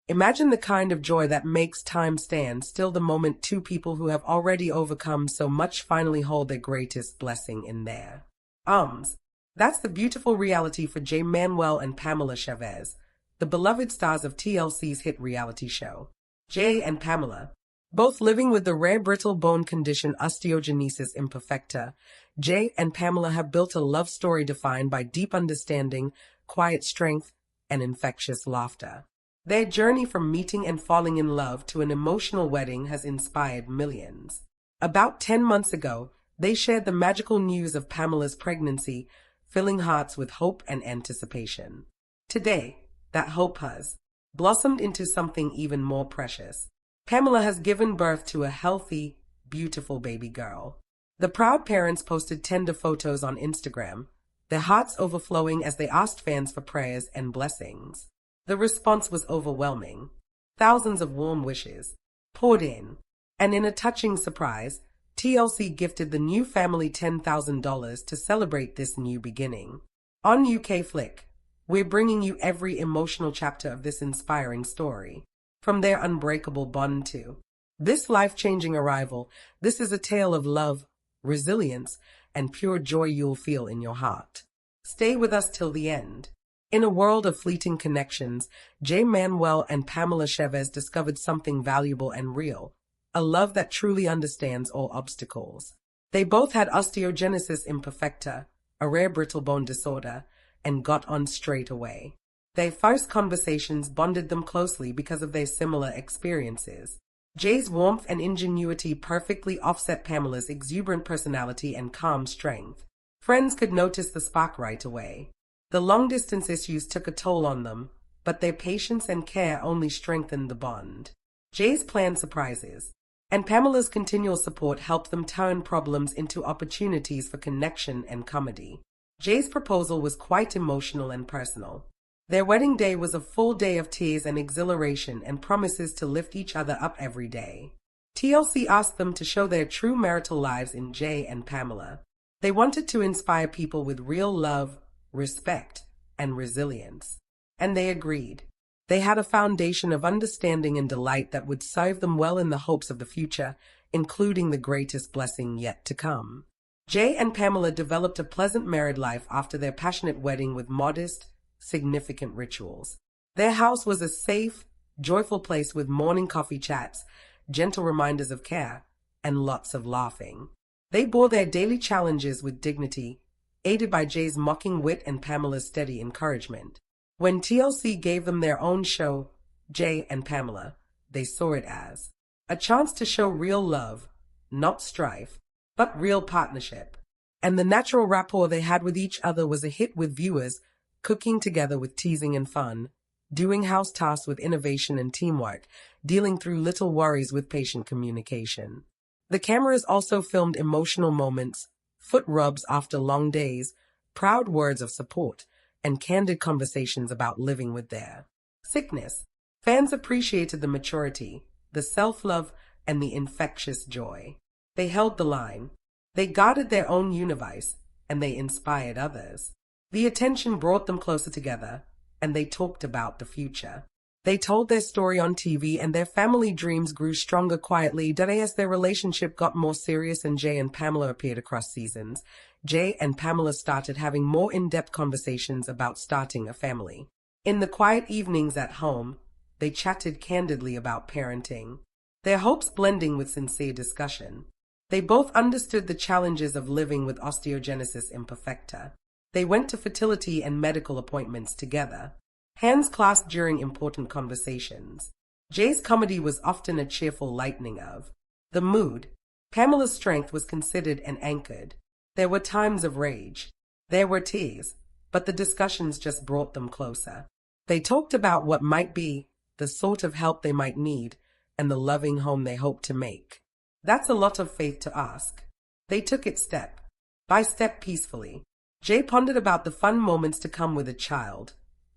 Imagine the kind of joy that makes time stand still the moment two people who have already overcome so much finally hold their greatest blessing in their arms. That's the beautiful reality for Jay Manuel and Pamela Chavez, the beloved stars of TLC's hit reality show. Jay and Pamela, both living with the rare brittle bone condition osteogenesis imperfecta, Jay and Pamela have built a love story defined by deep understanding, quiet strength, and infectious laughter. Their journey from meeting and falling in love to an emotional wedding has inspired millions. About 10 months ago, they shared the magical news of Pamela's pregnancy, filling hearts with hope and anticipation. Today, that hope has blossomed into something even more precious. Pamela has given birth to a healthy, beautiful baby girl. The proud parents posted tender photos on Instagram, their hearts overflowing as they asked fans for prayers and blessings. The response was overwhelming. Thousands of warm wishes poured in, and in a touching surprise, TLC gifted the new family $10,000 to celebrate this new beginning. On UK Flick, we're bringing you every emotional chapter of this inspiring story. From their unbreakable bond to this life-changing arrival, this is a tale of love, resilience, and pure joy you'll feel in your heart. Stay with us till the end. In a world of fleeting connections, Jay Manuel and Pamela Chavez discovered something valuable and real, a love that truly understands all obstacles. They both had osteogenesis imperfecta, a rare brittle bone disorder, and got on straight away. Their first conversations bonded them closely because of their similar experiences. Jay's warmth and ingenuity perfectly offset Pamela's exuberant personality and calm strength. Friends could notice the spark right away. The long-distance issues took a toll on them, but their patience and care only strengthened the bond. Jay's planned surprises and Pamela's continual support helped them turn problems into opportunities for connection and comedy. Jay's proposal was quite emotional and personal. Their wedding day was a full day of tears and exhilaration and promises to lift each other up every day. TLC asked them to show their true marital lives in Jay and Pamela. They wanted to inspire people with real love, respect, and resilience. And they agreed. They had a foundation of understanding and delight that would serve them well in the hopes of the future, including the greatest blessing yet to come. Jay and Pamela developed a pleasant married life after their passionate wedding with modest, significant rituals. Their house was a safe, joyful place with morning coffee chats, gentle reminders of care, and lots of laughing. They bore their daily challenges with dignity, aided by Jay's mocking wit and Pamela's steady encouragement. When TLC gave them their own show, Jay and Pamela, they saw it as a chance to show real love, not strife, but real partnership. And the natural rapport they had with each other was a hit with viewers, cooking together with teasing and fun, doing house tasks with innovation and teamwork, dealing through little worries with patient communication. The cameras also filmed emotional moments, foot rubs after long days, proud words of support, and candid conversations about living with their sickness. Fans appreciated the maturity, the self-love, and the infectious joy. They held the line. They guarded their own universe, and they inspired others. The attention brought them closer together, and they talked about the future. They told their story on TV, and their family dreams grew stronger quietly as their relationship got more serious and Jay and Pamela appeared across seasons. Jay and Pamela started having more in-depth conversations about starting a family. In the quiet evenings at home, they chatted candidly about parenting, their hopes blending with sincere discussion. They both understood the challenges of living with osteogenesis imperfecta. They went to fertility and medical appointments together, hands clasped during important conversations. Jay's comedy was often a cheerful lightening of the mood. Pamela's strength was considered and anchored. There were times of rage. There were tears, but the discussions just brought them closer. They talked about what might be, the sort of help they might need, and the loving home they hoped to make. That's a lot of faith to ask. They took it step by step peacefully. Jay pondered about the fun moments to come with a child.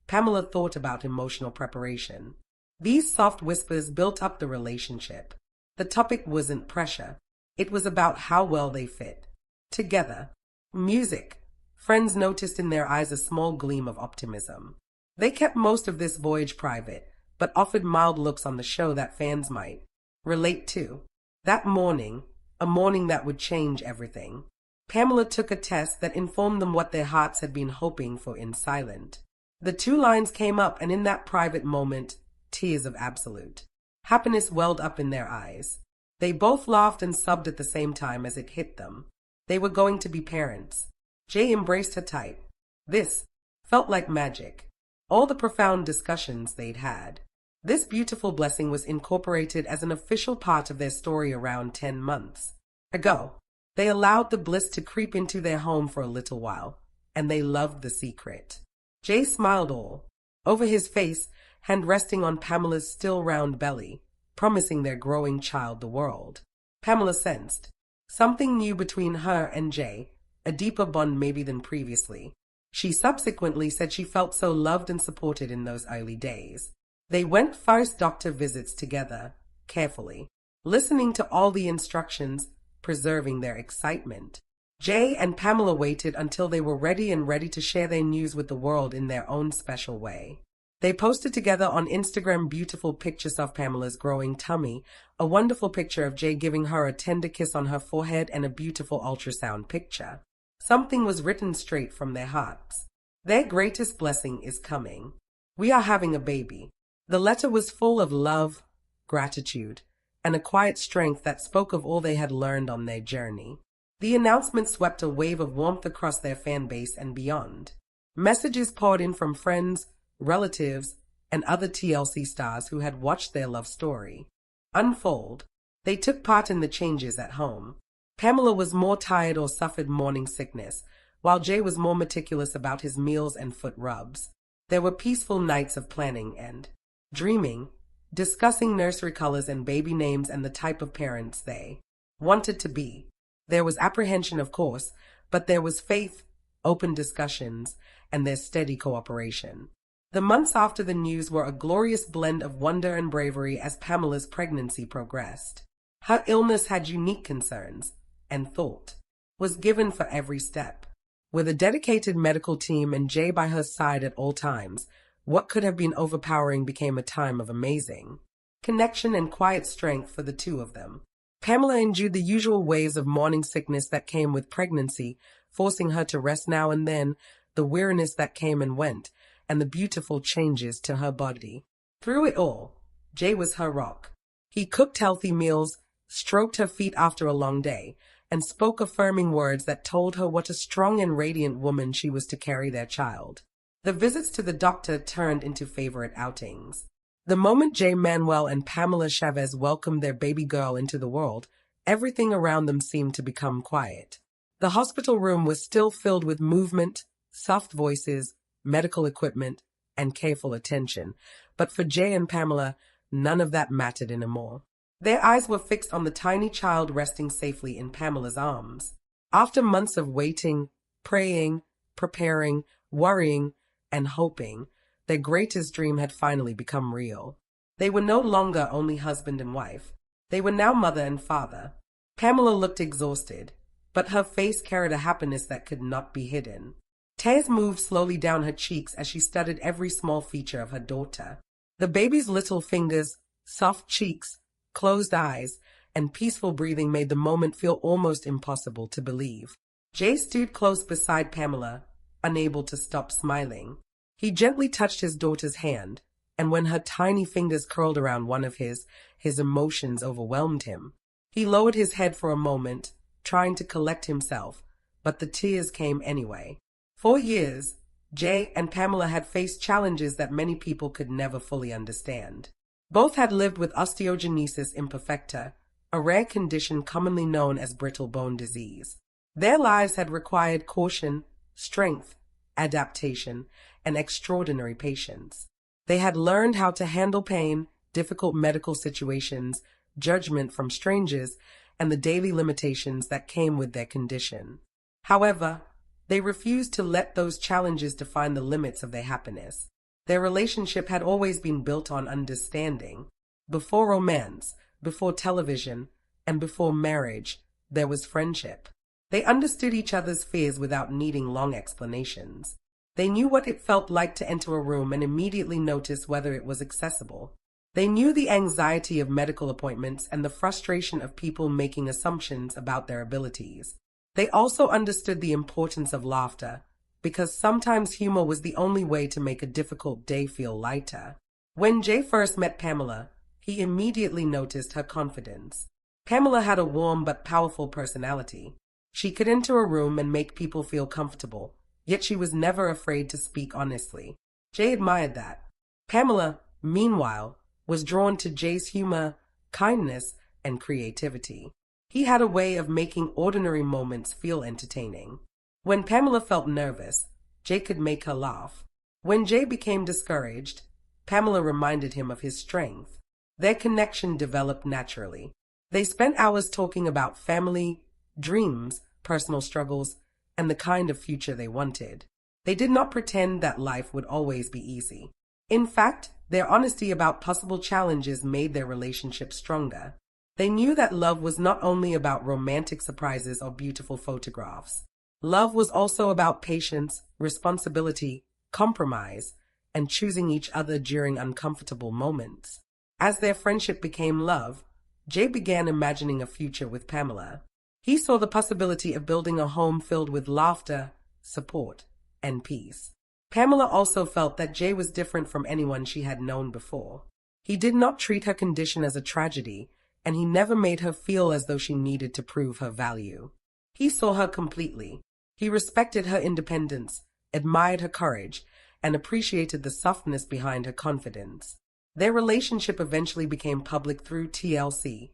Pamela thought about emotional preparation. These soft whispers built up the relationship. The topic wasn't pressure. It was about how well they fit together. Music. Friends noticed in their eyes a small gleam of optimism. They kept most of this voyage private, but offered mild looks on the show that fans might relate to. That morning, a morning that would change everything, Pamela took a test that informed them what their hearts had been hoping for in silence. The two lines came up, and in that private moment, tears of absolute happiness welled up in their eyes. They both laughed and sobbed at the same time as it hit them. They were going to be parents. Jay embraced her tight. This felt like magic. All the profound discussions they'd had. This beautiful blessing was incorporated as an official part of their story around 10 months ago. They allowed the bliss to creep into their home for a little while, and they loved the secret. Jay smiled all over his face, hand resting on Pamela's still round belly, promising their growing child the world. Pamela sensed something new between her and Jay, a deeper bond maybe than previously. She subsequently said she felt so loved and supported in those early days. They went first doctor visits together, carefully, listening to all the instructions, preserving their excitement. Jay and Pamela waited until they were ready to share their news with the world in their own special way. They posted together on Instagram beautiful pictures of Pamela's growing tummy, a wonderful picture of Jay giving her a tender kiss on her forehead, and a beautiful ultrasound picture. Something was written straight from their hearts. Their greatest blessing is coming. We are having a baby. The letter was full of love, gratitude, and a quiet strength that spoke of all they had learned on their journey. The announcement swept a wave of warmth across their fan base and beyond. Messages poured in from friends, relatives, and other TLC stars who had watched their love story unfold. They took part in the changes at home. Pamela was more tired or suffered morning sickness, while Jay was more meticulous about his meals and foot rubs. There were peaceful nights of planning and dreaming, discussing nursery colors and baby names and the type of parents they wanted to be. There was apprehension, of course, but there was faith, open discussions, and their steady cooperation. The months after the news were a glorious blend of wonder and bravery as Pamela's pregnancy progressed. Her illness had unique concerns, and thought was given for every step. With a dedicated medical team and Jay by her side at all times, what could have been overpowering became a time of amazing connection and quiet strength for the two of them. Pamela endured the usual waves of morning sickness that came with pregnancy, forcing her to rest now and then, the weariness that came and went, and the beautiful changes to her body. Through it all, Jay was her rock. He cooked healthy meals, stroked her feet after a long day, and spoke affirming words that told her what a strong and radiant woman she was to carry their child. The visits to the doctor turned into favorite outings. The moment Jay Manuel and Pamela Chavez welcomed their baby girl into the world, everything around them seemed to become quiet. The hospital room was still filled with movement, soft voices, medical equipment, and careful attention, but for Jay and Pamela, none of that mattered anymore. Their eyes were fixed on the tiny child resting safely in Pamela's arms. After months of waiting, praying, preparing, worrying, and hoping, their greatest dream had finally become real. They were no longer only husband and wife. They were now mother and father. Pamela looked exhausted, but her face carried a happiness that could not be hidden. Tears moved slowly down her cheeks as she studied every small feature of her daughter. The baby's little fingers, soft cheeks, closed eyes, and peaceful breathing made the moment feel almost impossible to believe. Jay stood close beside Pamela, unable to stop smiling. He gently touched his daughter's hand, and when her tiny fingers curled around one of his emotions overwhelmed him. He lowered his head for a moment, trying to collect himself, but the tears came anyway. For years, Jay and Pamela had faced challenges that many people could never fully understand. Both had lived with osteogenesis imperfecta, a rare condition commonly known as brittle bone disease. Their lives had required caution, strength, adaptation, and extraordinary patience. They had learned how to handle pain, difficult medical situations, judgment from strangers, and the daily limitations that came with their condition. However, they refused to let those challenges define the limits of their happiness. Their relationship had always been built on understanding. Before romance, before television, and before marriage, there was friendship. They understood each other's fears without needing long explanations. They knew what it felt like to enter a room and immediately notice whether it was accessible. They knew the anxiety of medical appointments and the frustration of people making assumptions about their abilities. They also understood the importance of laughter, because sometimes humor was the only way to make a difficult day feel lighter. When Jay first met Pamela, he immediately noticed her confidence. Pamela had a warm but powerful personality. She could enter a room and make people feel comfortable, yet she was never afraid to speak honestly. Jay admired that. Pamela, meanwhile, was drawn to Jay's humor, kindness, and creativity. He had a way of making ordinary moments feel entertaining. When Pamela felt nervous, Jay could make her laugh. When Jay became discouraged, Pamela reminded him of his strength. Their connection developed naturally. They spent hours talking about family, dreams, personal struggles, and the kind of future they wanted. They did not pretend that life would always be easy. In fact, their honesty about possible challenges made their relationship stronger. They knew that love was not only about romantic surprises or beautiful photographs. Love was also about patience, responsibility, compromise, and choosing each other during uncomfortable moments. As their friendship became love, Jay began imagining a future with Pamela. He saw the possibility of building a home filled with laughter, support, and peace. Pamela also felt that Jay was different from anyone she had known before. He did not treat her condition as a tragedy, and he never made her feel as though she needed to prove her value. He saw her completely. He respected her independence, admired her courage, and appreciated the softness behind her confidence. Their relationship eventually became public through TLC,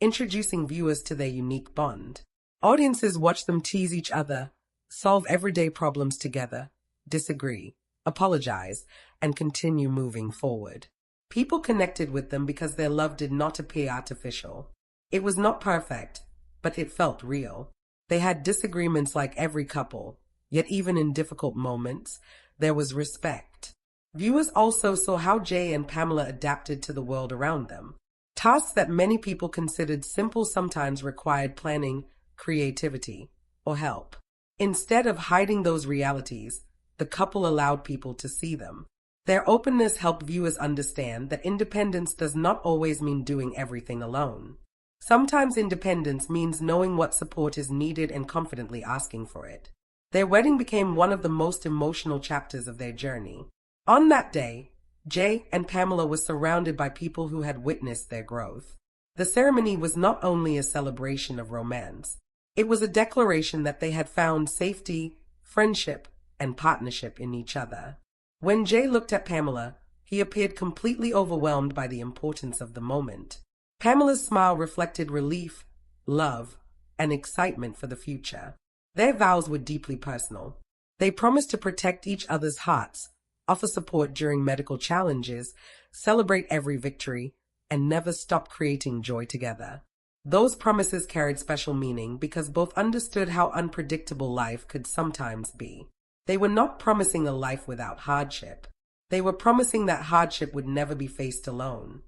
introducing viewers to their unique bond. Audiences watched them tease each other, solve everyday problems together, disagree, apologize, and continue moving forward. People connected with them because their love did not appear artificial. It was not perfect, but it felt real. They had disagreements like every couple, yet even in difficult moments, there was respect. Viewers also saw how Jay and Pamela adapted to the world around them. Tasks that many people considered simple sometimes required planning, creativity, or help. Instead of hiding those realities, the couple allowed people to see them. Their openness helped viewers understand that independence does not always mean doing everything alone. Sometimes independence means knowing what support is needed and confidently asking for it. Their wedding became one of the most emotional chapters of their journey. On that day, Jay and Pamela were surrounded by people who had witnessed their growth. The ceremony was not only a celebration of romance, it was a declaration that they had found safety, friendship, and partnership in each other. When Jay looked at Pamela, he appeared completely overwhelmed by the importance of the moment. Pamela's smile reflected relief, love, and excitement for the future. Their vows were deeply personal. They promised to protect each other's hearts, offer support during medical challenges, celebrate every victory, and never stop creating joy together. Those promises carried special meaning because both understood how unpredictable life could sometimes be. They were not promising a life without hardship. They were promising that hardship would never be faced alone.